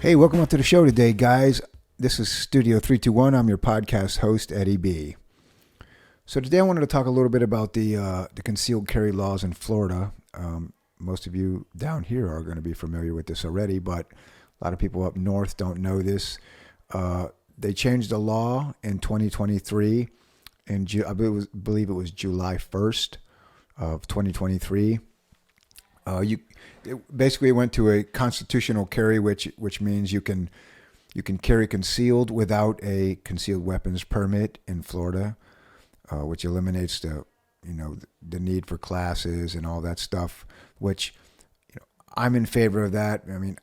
Hey, welcome up to the show today, guys. This is Studio 321. I'm your podcast host, Eddie B. So today I wanted to talk a little bit about the concealed carry laws in Florida. Most of you down here are going to be familiar with this already, but a lot of people up north don't know this. They changed the law in 2023, and I believe it was July 1st of 2023. It went to a constitutional carry, which means you can carry concealed without a concealed weapons permit in Florida, which eliminates the need for classes and all that stuff. Which I'm in favor of that. I mean,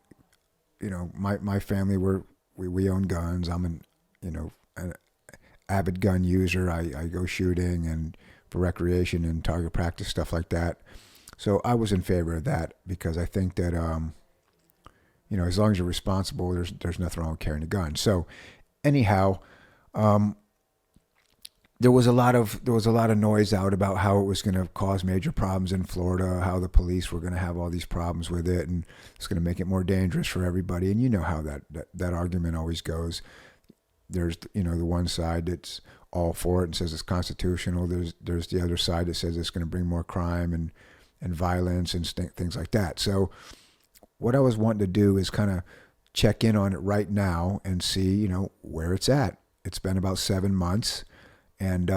my family we own guns. I'm an avid gun user. I go shooting and for recreation and target practice stuff like that. So I was in favor of that because I think that, as long as you're responsible, there's nothing wrong with carrying a gun. So anyhow, there was a lot of noise out about how it was going to cause major problems in Florida, how the police were going to have all these problems with it, and it's going to make it more dangerous for everybody. And you know how that argument always goes. There's the one side that's all for it and says it's constitutional. There's the other side that says it's going to bring more crime and violence and things like that. So what I was wanting to do is kind of check in on it right now and see, where it's at. It's been about 7 months, and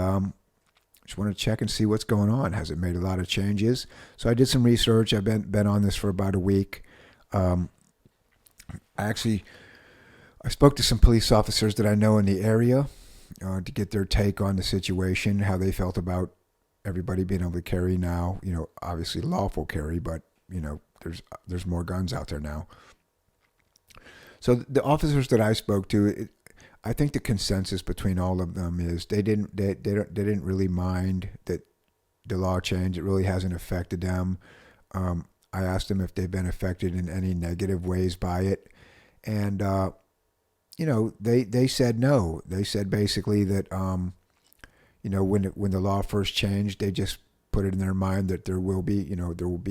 just want to check and see what's going on. Has it made a lot of changes? So I did some research. I've been on this for about a week. I spoke to some police officers that I know in the area to get their take on the situation, how they felt about everybody being able to carry now, obviously lawful carry, but there's more guns out there now. So the officers that I spoke to, I think the consensus between all of them is they didn't really mind that the law changed. It really hasn't affected them. I asked them if they've been affected in any negative ways by it, and they said no. They said basically that when the law first changed, they just put it in their mind that there will be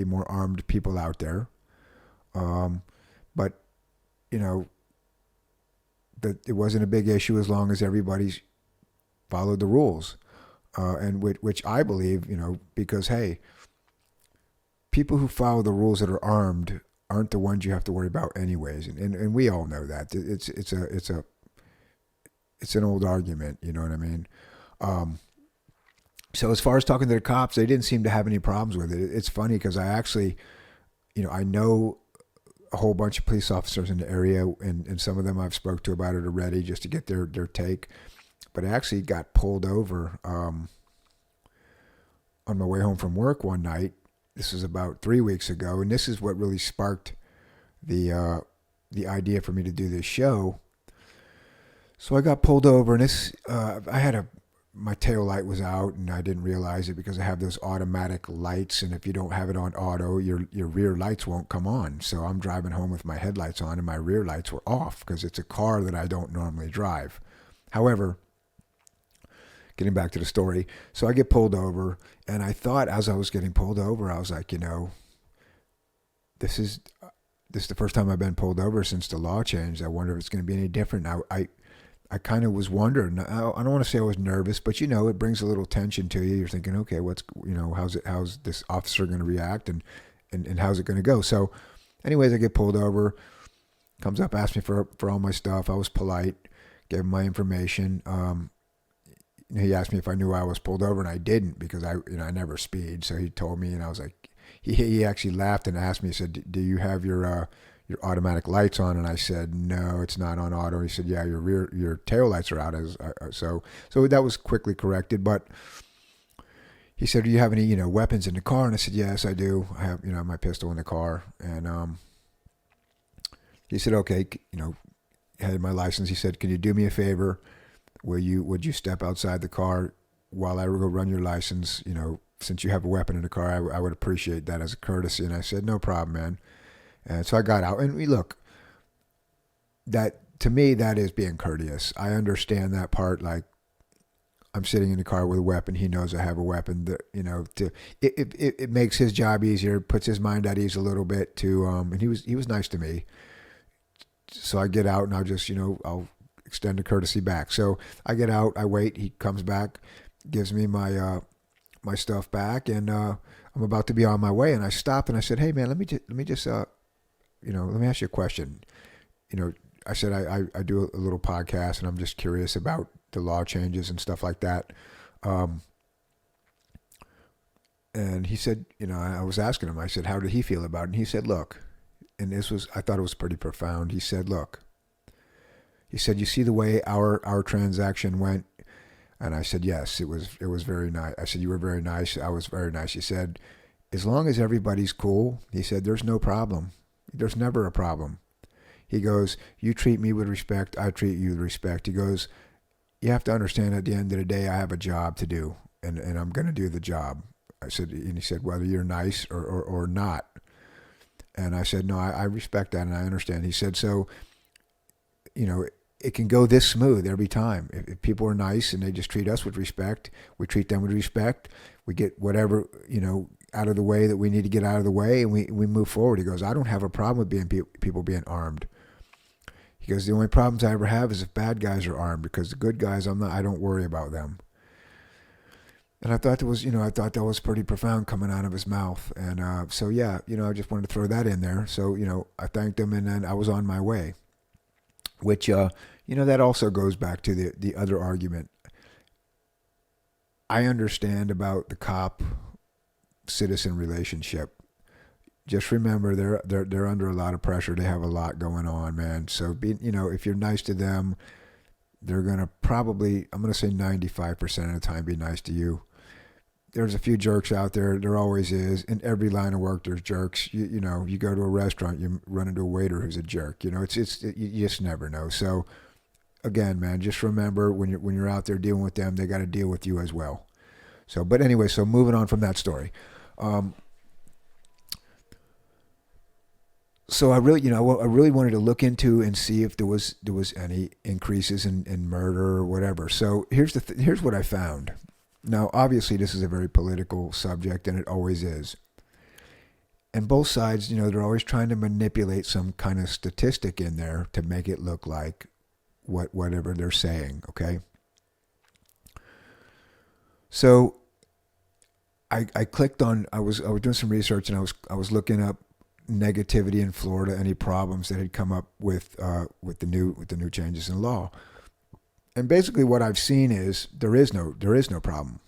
more armed people out there. But that it wasn't a big issue as long as everybody followed the rules. And which I believe, because hey, people who follow the rules that are armed aren't the ones you have to worry about anyways. And we all know that. It's an old argument, you know what I mean? So as far as talking to the cops, they didn't seem to have any problems with it. It's funny because I actually, I know a whole bunch of police officers in the area, and some of them I've spoke to about it already just to get their take. But I actually got pulled over on my way home from work one night. This was about 3 weeks ago, and this is what really sparked the idea for me to do this show. So I got pulled over, and my tail light was out, and I didn't realize it because I have those automatic lights, and if you don't have it on auto, your rear lights won't come on. So I'm driving home with my headlights on, and my rear lights were off because it's a car that I don't normally drive. However, getting back to the story, so I get pulled over, and I thought as I was getting pulled over, I was like, this is the first time I've been pulled over since the law changed. I wonder if it's going to be any different. I kind of was wondering. I don't want to say I was nervous, but it brings a little tension to you. You're thinking, okay, how's this officer going to react, and how's it going to go? So, anyways, I get pulled over. Comes up, asks me for all my stuff. I was polite, gave him my information. He asked me if I knew I was pulled over, and I didn't because I never speed. So he told me, and I was like, he actually laughed and asked me. He said, "Do you have your automatic lights on?" And I said, "No, it's not on auto." He said, "Yeah, your tail lights are out." So that was quickly corrected. But he said, "Do you have any weapons in the car?" And I said, "Yes, I do. I have my pistol in the car." And he said, "Okay, I had my license." He said, "Can you do me a favor? Would you step outside the car while I go run your license? Since you have a weapon in the car, I would appreciate that as a courtesy." And I said, "No problem, man." And so I got out, and look, that to me, that is being courteous. I understand that part. Like, I'm sitting in the car with a weapon. He knows I have a weapon. That it makes his job easier, puts his mind at ease a little bit. And he was nice to me. so I get out and I'll just, I'll extend a courtesy back. So I get out, I wait, he comes back, gives me my stuff back, and I'm about to be on my way, and I stopped and I said, "Hey man, let me just let me ask you a question." I said I do a little podcast, and I'm just curious about the law changes and stuff like that. And he said, I was asking him, I said, how did he feel about it? And he said, look, and I thought it was pretty profound. He said, look, you see the way our transaction went? And I said, yes, it was very nice. I said, you were very nice. I was very nice. He said, as long as everybody's cool, he said, there's no problem. There's never a problem. He goes, you treat me with respect, I treat you with respect. He goes, you have to understand at the end of the day, I have a job to do, and I'm going to do the job. I said, and he said, whether you're nice or not. And I said, no, I respect that and I understand. He said, so, it can go this smooth every time. If people are nice and they just treat us with respect, we treat them with respect. We get whatever, out of the way that we need to get out of the way, and we move forward. He goes, I don't have a problem with people being armed. He goes, the only problems I ever have is if bad guys are armed, because the good guys, I don't worry about them. And I thought that was pretty profound coming out of his mouth. And so yeah, I just wanted to throw that in there. So, I thanked him, and then I was on my way. Which, that also goes back to the other argument. I understand about the cop-citizen relationship. Just remember, they're under a lot of pressure. They have a lot going on, man. So, if you're nice to them, they're going to probably, I'm going to say 95% of the time, be nice to you. There's a few jerks out there. There always is. In every line of work, there's jerks. You go to a restaurant, you run into a waiter who's a jerk. You just never know. So, again, man, just remember when you're out there dealing with them, they got to deal with you as well. So, but anyway, so moving on from that story. So I really wanted to look into and see if there was any increases in murder or whatever. So here's what I found. Now, obviously, this is a very political subject, and it always is. And both sides, they're always trying to manipulate some kind of statistic in there to make it look like whatever they're saying, okay? So I clicked on, I was doing some research, and I was looking up negativity in Florida, any problems that had come up with the new changes in law. And basically what I've seen is there is no problem.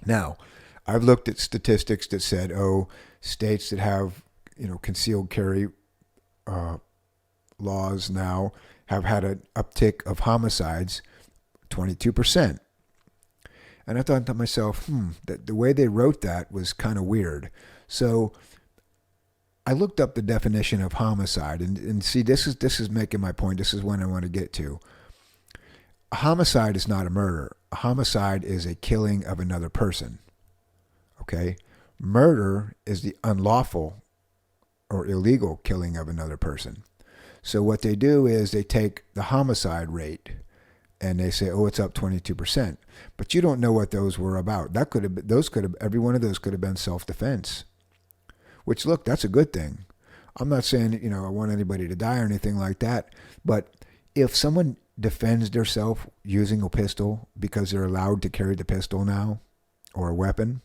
Now, I've looked at statistics that said, states that have, concealed carry laws now have had an uptick of homicides, 22%. And I thought to myself, that the way they wrote that was kind of weird. So I looked up the definition of homicide, and see, this is making my point. This is what I want to get to. A homicide is not a murder. A homicide is a killing of another person. Okay? Murder is the unlawful or illegal killing of another person. So what they do is they take the homicide rate and they say, it's up 22%. But you don't know what those were about. Every one of those could have been self-defense. Which, look, that's a good thing. I'm not saying, I want anybody to die or anything like that. But if someone defends themselves using a pistol because they're allowed to carry the pistol now, or a weapon,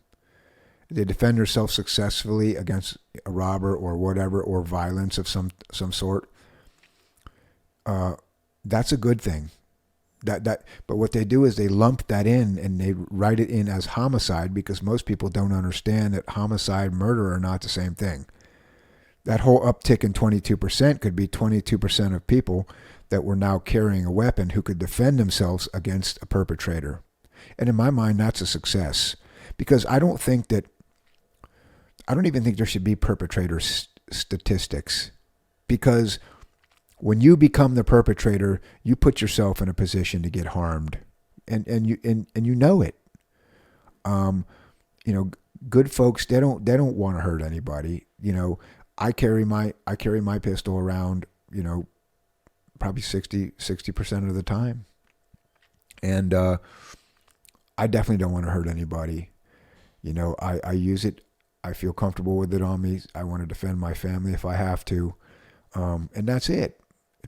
they defend themselves successfully against a robber or whatever, or violence of some sort, that's a good thing. But what they do is they lump that in and they write it in as homicide, because most people don't understand that homicide, murder are not the same thing. That whole uptick in 22% could be 22% of people that were now carrying a weapon who could defend themselves against a perpetrator. And in my mind, that's a success, because I don't even think there should be perpetrator statistics, because when you become the perpetrator, you put yourself in a position to get harmed, and you know it. Good folks, they don't want to hurt anybody. I carry my pistol around, probably 60% of the time, and I definitely don't want to hurt anybody. I use it. I feel comfortable with it on me. I want to defend my family if I have to, and that's it.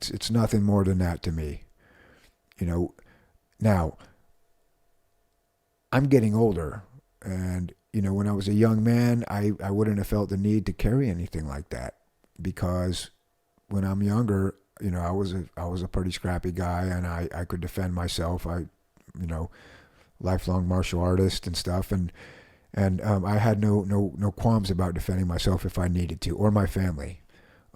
It's nothing more than that to me. You know, now I'm getting older, and when I was a young man, I wouldn't have felt the need to carry anything like that, because when I'm younger, I was a pretty scrappy guy, and I could defend myself. You know, lifelong martial artist and stuff, and I had no qualms about defending myself if I needed to, or my family.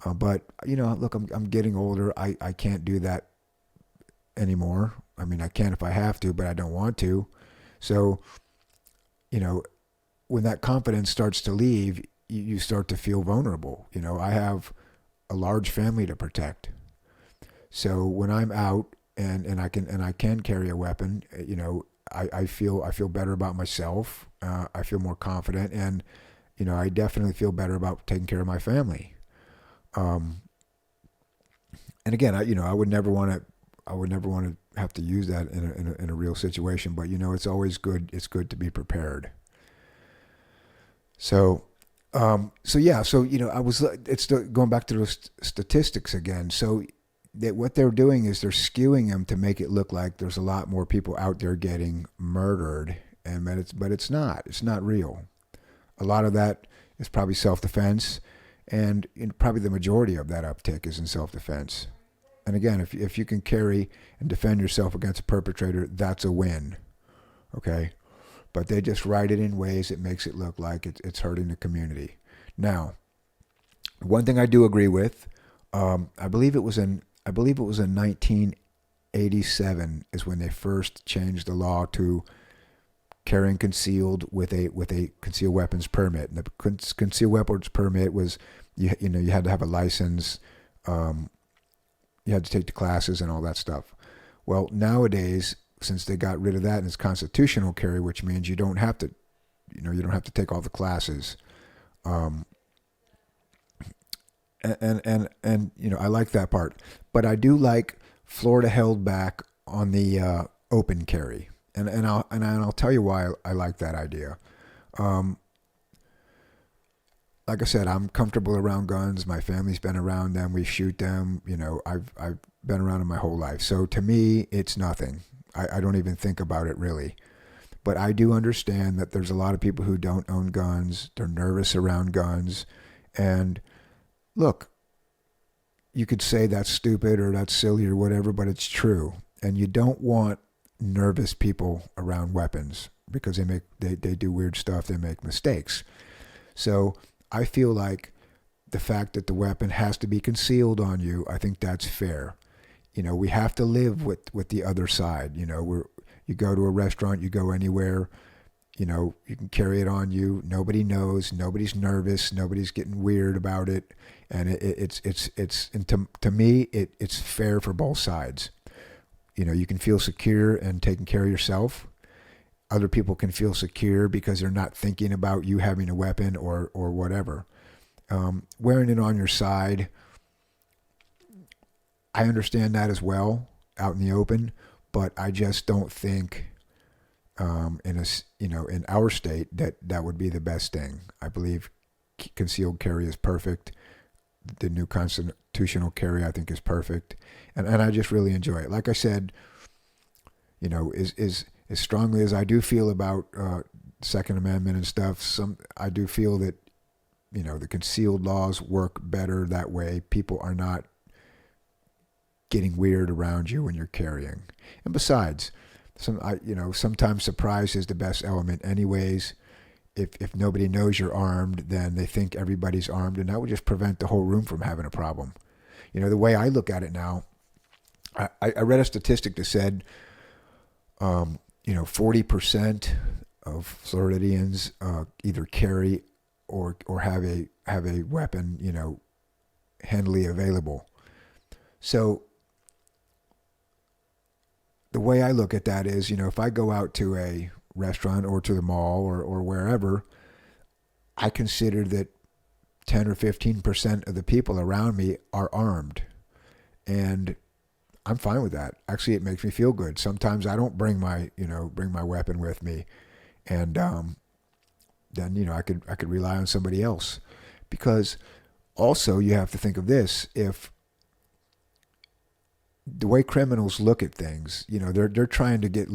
But look, I'm getting older. I can't do that anymore. I mean, I can if I have to, but I don't want to. So, you know, when that confidence starts to leave, you start to feel vulnerable. I have a large family to protect. So when I'm out and I can carry a weapon, I feel better about myself. I feel more confident, and I definitely feel better about taking care of my family. Um, and again, I would never want to. I would never want to have to use that in a real situation, but it's always good. It's good to be prepared. So, so yeah, so I was. It's going back to those statistics again. So that what they're doing is they're skewing them to make it look like there's a lot more people out there getting murdered, and but it's not. It's not real. A lot of that is probably self defense, and probably the majority of that uptick is in self defense. And again, if you can carry and defend yourself against a perpetrator, that's a win. Okay, but they just write it in ways that makes it look like it's hurting the community. Now, one thing I do agree with, I believe it was in 1987 is when they first changed the law to carrying concealed with a concealed weapons permit. And the concealed weapons permit was you had to have a license, you had to take the classes and all that stuff. Well, nowadays, since they got rid of that, and it's constitutional carry, which means you don't have to take all the classes. Um, and I like that part, but I do like Florida held back on the open carry, and I'll tell you why I like that idea. Um, like I said, I'm comfortable around guns. My family's been around them. We shoot them. I've been around them my whole life. So to me, it's nothing. I don't even think about it really. But I do understand that there's a lot of people who don't own guns. They're nervous around guns, and look, you could say that's stupid or that's silly or whatever, but it's true. And you don't want nervous people around weapons, because they do weird stuff, they make mistakes. So I feel like the fact that the weapon has to be concealed on you, I think that's fair. We have to live with the other side. You go to a restaurant, you go anywhere, you can carry it on you. Nobody knows. Nobody's nervous. Nobody's getting weird about it. And and to me, it's fair for both sides. You can feel secure and taking care of yourself. Other people can feel secure because they're not thinking about you having a weapon or whatever. Wearing it on your side, I understand that as well, out in the open, but I just don't think in our state that would be the best thing. I believe concealed carry is perfect. The new constitutional carry, I think, is perfect, and I just really enjoy it. Like I said, is as strongly as I do feel about Second Amendment and stuff. I do feel that the concealed laws work better that way. People are not getting weird around you when you're carrying, and besides, sometimes surprise is the best element, anyways. If nobody knows you're armed, then they think everybody's armed, and that would just prevent the whole room from having a problem. The way I look at it now, I read a statistic that said, 40% of Floridians either carry or have a weapon, handily available. So the way I look at that is, if I go out to a restaurant or to the mall or wherever, I consider that 10 or 15% of the people around me are armed. And I'm fine with that. Actually, it makes me feel good. Sometimes I don't bring my weapon with me. And then, I could rely on somebody else. Because also you have to think of this. If the way criminals look at things, they're trying to get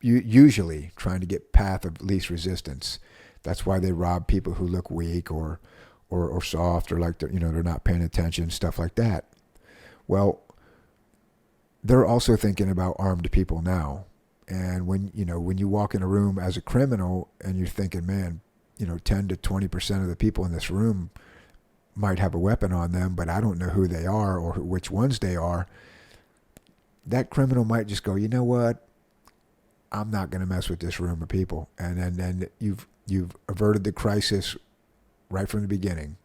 usually trying to get path of least resistance. That's why they rob people who look weak or soft, or like they're not paying attention, stuff like that. Well, they're also thinking about armed people now. And when you walk in a room as a criminal and you're thinking, man, 10 to 20% of the people in this room might have a weapon on them, but I don't know who they are or which ones they are. That criminal might just go, you know what? I'm not going to mess with this room of people. And then you've averted the crisis right from the beginning.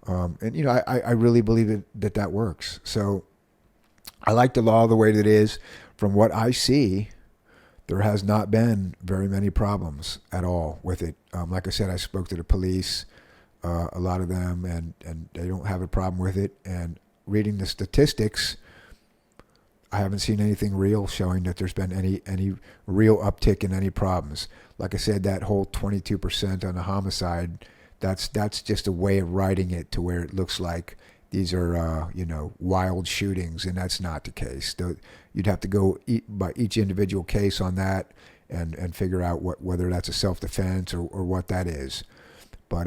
I really believe that works. So I like the law the way that it is. From what I see, there has not been very many problems at all with it. Like I said, I spoke to the police, a lot of them, and they don't have a problem with it. And reading the statistics, I haven't seen anything real showing that there's been any real uptick in any problems. Like I said, that whole 22% on the homicide, that's just a way of writing it to where it looks like these are wild shootings, and that's not the case. You'd have to go by each individual case on that and figure out whether that's a self-defense or what that is. But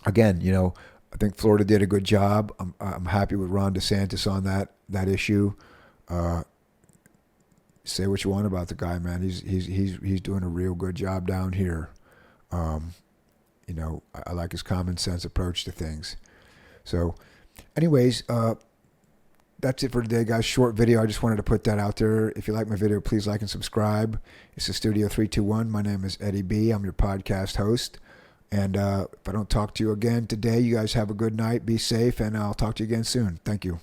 again, I think Florida did a good job. I'm happy with Ron DeSantis on that issue. Say what you want about the guy, man. He's doing a real good job down here. I like his common sense approach to things. So, anyways, that's it for today, guys. Short video. I just wanted to put that out there. If you like my video, please like and subscribe. It's the Studio 321. My name is Eddie B. I'm your podcast host. And if I don't talk to you again today, you guys have a good night. Be safe, and I'll talk to you again soon. Thank you.